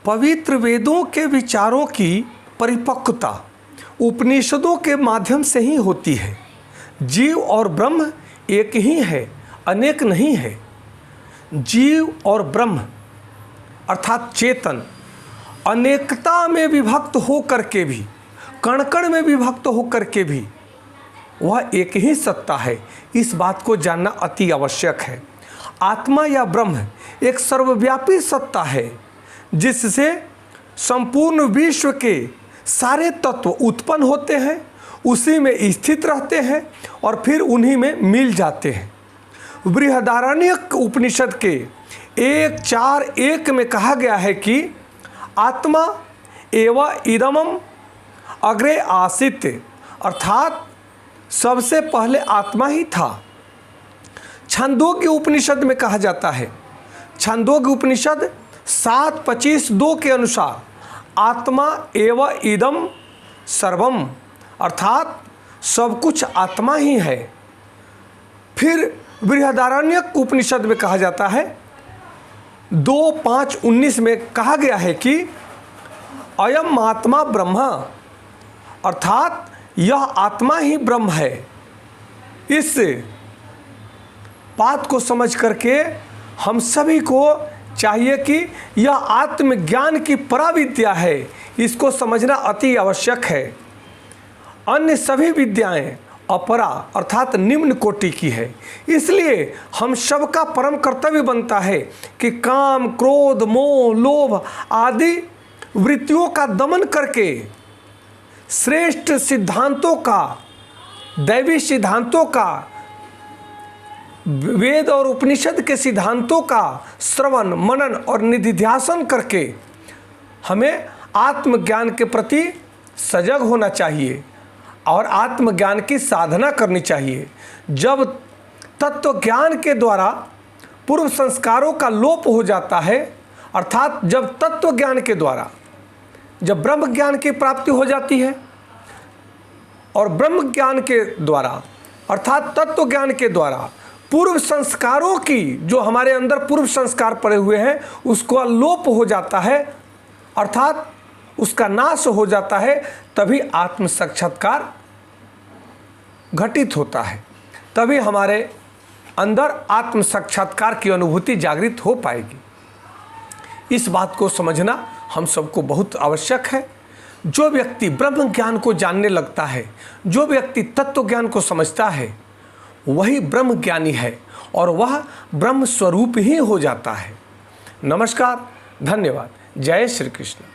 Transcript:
पवित्र वेदों के विचारों की परिपक्वता उपनिषदों के माध्यम से ही होती है। जीव और ब्रह्म एक ही है, अनेक नहीं है। जीव और ब्रह्म अर्थात चेतन अनेकता में विभक्त हो करके भी, कण कण में विभक्त हो करके भी वह एक ही सत्ता है। इस बात को जानना अति आवश्यक है। आत्मा या ब्रह्म एक सर्वव्यापी सत्ता है जिससे संपूर्ण विश्व के सारे तत्व उत्पन्न होते हैं, उसी में स्थित रहते हैं और फिर उन्हीं में मिल जाते हैं। बृहदारण्यक उपनिषद के 1:4:1 में कहा गया है कि आत्मा एव इदमम अग्रे आसीत्, अर्थात सबसे पहले आत्मा ही था। छांदोग्य उपनिषद में कहा जाता है, छांदोग्य उपनिषद 7:25-2 के अनुसार आत्मा एव इदम सर्वम, अर्थात सब कुछ आत्मा ही है। फिर बृहदारण्यक उपनिषद में कहा जाता है 2:5-19 में कहा गया है कि अयम आत्मा ब्रह्म, अर्थात यह आत्मा ही ब्रह्म है। इस बात को समझ करके हम सभी को चाहिए कि यह आत्मज्ञान की पराविद्या है, इसको समझना अति आवश्यक है। अन्य सभी विद्याएं अपरा अर्थात निम्न कोटि की है। इसलिए हम सबका परम कर्तव्य बनता है कि काम, क्रोध, मोह, लोभ आदि वृत्तियों का दमन करके श्रेष्ठ सिद्धांतों का, दैवी सिद्धांतों का, वेद और उपनिषद के सिद्धांतों का श्रवण, मनन और निधिध्यासन करके हमें आत्मज्ञान के प्रति सजग होना चाहिए और आत्मज्ञान की साधना करनी चाहिए। जब तत्व ज्ञान के द्वारा पूर्व संस्कारों का लोप हो जाता है, अर्थात जब तत्व ज्ञान के द्वारा जब ब्रह्म ज्ञान की प्राप्ति हो जाती है और ब्रह्म ज्ञान के द्वारा अर्थात तत्व ज्ञान के द्वारा पूर्व संस्कारों की, जो हमारे अंदर पूर्व संस्कार पड़े हुए हैं, उसका लोप हो जाता है, अर्थात उसका नाश हो जाता है, तभी आत्म साक्षात्कार घटित होता है। तभी हमारे अंदर आत्म साक्षात्कार की अनुभूति जागृत हो पाएगी। इस बात को समझना हम सबको बहुत आवश्यक है। जो व्यक्ति ब्रह्म ज्ञान को जानने लगता है, जो व्यक्ति तत्व ज्ञान को समझता है, वही ब्रह्म ज्ञानी है और वह ब्रह्म स्वरूप ही हो जाता है। नमस्कार, धन्यवाद। जय श्री कृष्ण।